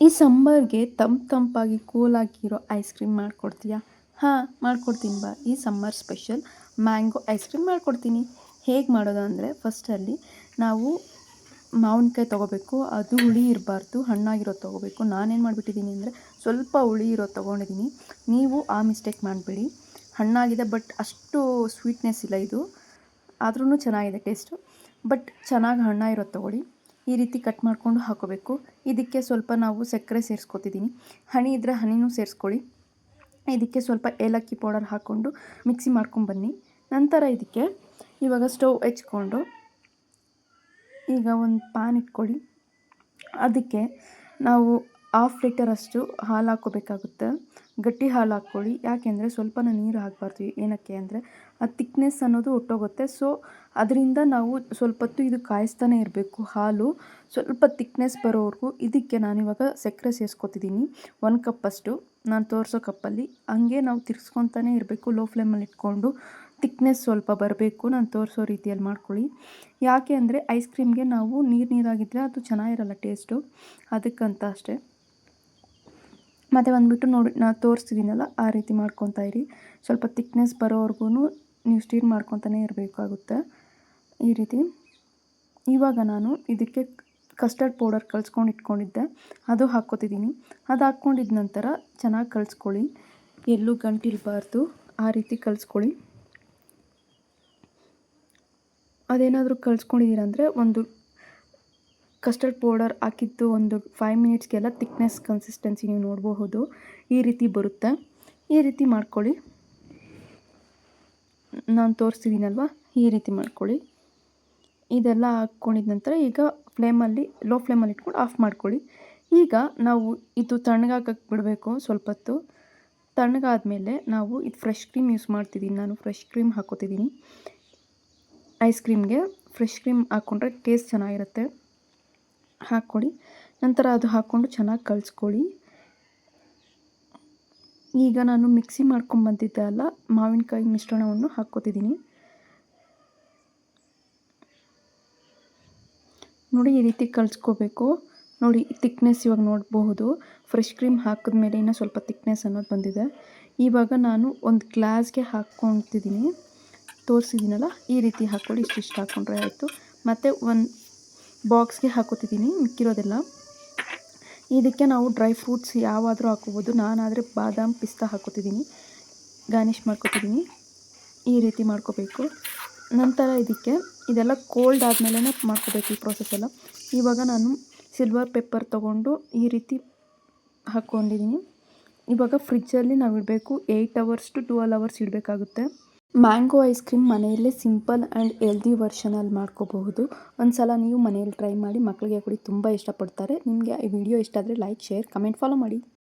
ಈ ಸಮ್ಮರ್ಗೆ ತಂಪಾಗಿ ಕೂಲಾಗಿರೋ ice cream ಮಾಡಿಕೊಡ್ತೀಯಾ? ಹಾಂ, ಮಾಡ್ಕೊಡ್ತೀನಿ ಬಾ. ಈ summer special mango ice cream ಮಾಡ್ಕೊಡ್ತೀನಿ. ಹೇಗೆ ಮಾಡೋದು ಅಂದರೆ, ಫಸ್ಟಲ್ಲಿ ನಾವು ಮಾವಿನಕಾಯಿ ತೊಗೋಬೇಕು. ಅದು ಹುಳಿ ಇರಬಾರ್ದು, ಹಣ್ಣಾಗಿರೋದು ತೊಗೋಬೇಕು. ನಾನೇನು ಮಾಡಿಬಿಟ್ಟಿದ್ದೀನಿ ಅಂದರೆ, ಸ್ವಲ್ಪ ಹುಳಿ ಇರೋದು ತೊಗೊಂಡಿದ್ದೀನಿ. ನೀವು ಆ ಮಿಸ್ಟೇಕ್ ಮಾಡಬೇಡಿ. ಹಣ್ಣಾಗಿದೆ ಬಟ್ ಅಷ್ಟು ಸ್ವೀಟ್ನೆಸ್ ಇಲ್ಲ ಇದು, ಆದ್ರೂ ಚೆನ್ನಾಗಿದೆ ಟೇಸ್ಟು. ಬಟ್ ಚೆನ್ನಾಗಿ ಹಣ್ಣಾಗಿರೋದು ತೊಗೊಳ್ಳಿ. ಈ ರೀತಿ ಕಟ್ ಮಾಡಿಕೊಂಡು ಹಾಕೋಬೇಕು. ಇದಕ್ಕೆ ಸ್ವಲ್ಪ ನಾವು ಸಕ್ಕರೆ ಸೇರಿಸ್ಕೊತಿದ್ದೀನಿ. ಹನಿ ಇದ್ದರೆ ಹನಿನೂ ಸೇರಿಸ್ಕೊಳ್ಳಿ. ಇದಕ್ಕೆ ಸ್ವಲ್ಪ ಏಲಕ್ಕಿ ಪೌಡರ್ ಹಾಕ್ಕೊಂಡು ಮಿಕ್ಸಿ ಮಾಡ್ಕೊಂಬನ್ನಿ. ನಂತರ ಇದಕ್ಕೆ ಇವಾಗ ಸ್ಟವ್ ಹಚ್ಕೊಂಡು ಈಗ ಒಂದು ಪ್ಯಾನ್ ಇಟ್ಕೊಳ್ಳಿ. ಅದಕ್ಕೆ ನಾವು 1/2 ಲೀಟರಷ್ಟು ಹಾಲು ಹಾಕ್ಕೋಬೇಕಾಗುತ್ತೆ. ಗಟ್ಟಿ ಹಾಲು ಹಾಕ್ಕೊಳ್ಳಿ. ಯಾಕೆಂದರೆ ಸ್ವಲ್ಪನ ನೀರು ಹಾಕಬಾರ್ದು. ಏನಕ್ಕೆ ಅಂದರೆ ಆ ತಿಕ್ನೆಸ್ ಅನ್ನೋದು ಹೊಟ್ಟೋಗುತ್ತೆ. ಸೊ ಅದರಿಂದ ನಾವು ಸ್ವಲ್ಪ ಹೊತ್ತು ಇದು ಕಾಯಿಸ್ತಾನೆ ಇರಬೇಕು. ಹಾಲು ಸ್ವಲ್ಪ ತಿಕ್ನೆಸ್ ಬರೋವರೆಗೂ. ಇದಕ್ಕೆ ನಾನಿವಾಗ ಸಕ್ಕರೆ ಸೇರಿಸ್ಕೊತಿದ್ದೀನಿ 1 ಕಪ್ಪಷ್ಟು. ನಾನು ತೋರಿಸೋ ಕಪ್ಪಲ್ಲಿ ಹಂಗೆ ನಾವು ತಿರ್ಸ್ಕೊತಾನೆ ಇರಬೇಕು. ಲೋ ಫ್ಲೇಮಲ್ಲಿ ಇಟ್ಕೊಂಡು ತಿಕ್ನೆಸ್ ಸ್ವಲ್ಪ ಬರಬೇಕು. ನಾನು ತೋರಿಸೋ ರೀತಿಯಲ್ಲಿ ಮಾಡ್ಕೊಳ್ಳಿ. ಯಾಕೆ ಅಂದರೆ ಐಸ್ ಕ್ರೀಮ್ಗೆ ನಾವು ನೀರಾಗಿದ್ದರೆ ಅದು ಚೆನ್ನಾಗಿರಲ್ಲ ಟೇಸ್ಟು, ಅದಕ್ಕಂತ ಅಷ್ಟೇ. ಮತ್ತು ಬಂದುಬಿಟ್ಟು ನೋಡಿ, ನಾನು ತೋರಿಸ್ತಿದ್ದೀನಲ್ಲ ಆ ರೀತಿ ಮಾಡ್ಕೊತಾ ಇರಿ. ಸ್ವಲ್ಪ ತಿಕ್ನೆಸ್ ಬರೋವರೆಗೂ ನೀವು ಸ್ಟೀರ್ ಮಾಡ್ಕೊತಾನೆ ಇರಬೇಕಾಗುತ್ತೆ ಈ ರೀತಿ. ಇವಾಗ ನಾನು ಇದಕ್ಕೆ ಕಸ್ಟರ್ಡ್ ಪೌಡರ್ ಕಲಿಸ್ಕೊಂಡು ಇಟ್ಕೊಂಡಿದ್ದೆ, ಅದು ಹಾಕ್ಕೋತಿದ್ದೀನಿ. ಅದು ಹಾಕ್ಕೊಂಡಿದ್ದ ನಂತರ ಚೆನ್ನಾಗಿ ಕಲಿಸ್ಕೊಳ್ಳಿ. ಎಲ್ಲೂ ಗಂಟಿರಬಾರ್ದು, ಆ ರೀತಿ ಕಲಿಸ್ಕೊಳ್ಳಿ. ಅದೇನಾದರೂ ಕಲಿಸ್ಕೊಂಡಿದ್ದೀರಂದರೆ ಒಂದು ಕಸ್ಟರ್ಡ್ ಪೌಡರ್ ಹಾಕಿದ್ದು ಒಂದು 5 ಮಿನಿಟ್ಸ್ಗೆಲ್ಲ ತಿಕ್ನೆಸ್ ಕನ್ಸಿಸ್ಟೆನ್ಸಿ ನೀವು ನೋಡಬಹುದು. ಈ ರೀತಿ ಬರುತ್ತೆ. ಈ ರೀತಿ ಮಾಡ್ಕೊಳ್ಳಿ. ನಾನು ತೋರಿಸ್ತಿದ್ದೀನಲ್ವ, ಈ ರೀತಿ ಮಾಡ್ಕೊಳ್ಳಿ. ಇದೆಲ್ಲ ಹಾಕ್ಕೊಂಡಿದ ನಂತರ ಈಗ ಲೋ ಫ್ಲೇಮಲ್ಲಿ ಇಟ್ಕೊಂಡು ಆಫ್ ಮಾಡ್ಕೊಳ್ಳಿ. ಈಗ ನಾವು ಇದು ತಣ್ಣಗಾಗಕ್ಕೆ ಬಿಡಬೇಕು ಸ್ವಲ್ಪ ಹೊತ್ತು. ತಣ್ಣಗಾದ್ಮೇಲೆ ನಾವು ಇದು ಫ್ರೆಶ್ ಕ್ರೀಮ್ ಯೂಸ್ ಮಾಡ್ತಿದ್ದೀನಿ. ನಾನು ಫ್ರೆಶ್ ಕ್ರೀಮ್ ಹಾಕ್ಕೋತಿದ್ದೀನಿ. ಐಸ್ ಕ್ರೀಮ್ಗೆ ಫ್ರೆಶ್ ಕ್ರೀಮ್ ಹಾಕ್ಕೊಂಡ್ರೆ ಟೇಸ್ಟ್ ಚೆನ್ನಾಗಿರುತ್ತೆ. ಹಾಕ್ಕೊಳ್ಳಿ. ನಂತರ ಅದು ಹಾಕ್ಕೊಂಡು ಚೆನ್ನಾಗಿ ಕಲಿಸ್ಕೊಳ್ಳಿ. ಈಗ ನಾನು ಮಿಕ್ಸಿ ಮಾಡ್ಕೊಂಬಂದಿದ್ದೆ ಅಲ್ಲ ಮಾವಿನಕಾಯಿ ಮಿಶ್ರಣವನ್ನು ಹಾಕ್ಕೋತಿದ್ದೀನಿ. ನೋಡಿ, ಈ ರೀತಿ ಕಲಿಸ್ಕೋಬೇಕು. ನೋಡಿ, ತಿಕ್ನೆಸ್ ಇವಾಗ ನೋಡಬಹುದು. ಫ್ರೆಶ್ ಕ್ರೀಮ್ ಹಾಕಿದ್ಮೇಲೆ ಇನ್ನೂ ಸ್ವಲ್ಪ ತಿಕ್ನೆಸ್ ಅನ್ನೋದು ಬಂದಿದೆ. ಇವಾಗ ನಾನು ಒಂದು ಗ್ಲಾಸ್ಗೆ ಹಾಕ್ಕೊತಿದ್ದೀನಿ. ತೋರಿಸಿದ್ದೀನಲ್ಲ, ಈ ರೀತಿ ಹಾಕ್ಕೊಳ್ಳಿ. ಇಷ್ಟಿಷ್ಟು ಹಾಕ್ಕೊಂಡ್ರೆ ಆಯಿತು. ಮತ್ತು ಒಂದು ಬಾಕ್ಸ್ಗೆ ಹಾಕೋತಿದ್ದೀನಿ ಮಿಕ್ಕಿರೋದೆಲ್ಲ. ಇದಕ್ಕೆ ನಾವು ಡ್ರೈ ಫ್ರೂಟ್ಸ್ ಯಾವಾದರೂ ಹಾಕ್ಕೋಬೋದು. ನಾನಾದರೆ ಬಾದಾಮ್ ಪಿಸ್ತಾ ಹಾಕ್ಕೋತಿದ್ದೀನಿ, ಗಾರ್ನಿಷ್ ಮಾಡ್ಕೋತಿದ್ದೀನಿ. ಈ ರೀತಿ ಮಾಡ್ಕೋಬೇಕು. ನಂತರ ಇದೆಲ್ಲ ಕೋಲ್ಡ್ ಆದಮೇಲೆ ಮಾಡ್ಕೋಬೇಕು ಈ ಪ್ರೋಸೆಸ್ ಎಲ್ಲ. ಇವಾಗ ನಾನು ಸಿಲ್ವರ್ ಪೆಪ್ಪರ್ ತೊಗೊಂಡು ಈ ರೀತಿ ಹಾಕ್ಕೊಂಡಿದ್ದೀನಿ. ಇವಾಗ ಫ್ರಿಜ್ಜಲ್ಲಿ ನಾವು ಇಡಬೇಕು. 8 hours to 12 hours ಇಡಬೇಕಾಗುತ್ತೆ. ಮ್ಯಾಂಗೋ ಐಸ್ ಕ್ರೀಮ್ ಮನೆಯಲ್ಲೇ ಸಿಂಪಲ್ ಆ್ಯಂಡ್ ಹೆಲ್ದಿ ವರ್ಷನಲ್ಲಿ ಮಾಡ್ಕೋಬಹುದು. ಒಂದು ಸಲ ನೀವು ಮನೆಯಲ್ಲಿ ಟ್ರೈ ಮಾಡಿ, ಮಕ್ಕಳಿಗೆ ಕೊಡಿ, ತುಂಬ ಇಷ್ಟಪಡ್ತಾರೆ. ನಿಮಗೆ ಈ ವಿಡಿಯೋ ಇಷ್ಟ ಆದರೆ ಲೈಕ್, ಶೇರ್, ಕಮೆಂಟ್, ಫಾಲೋ ಮಾಡಿ.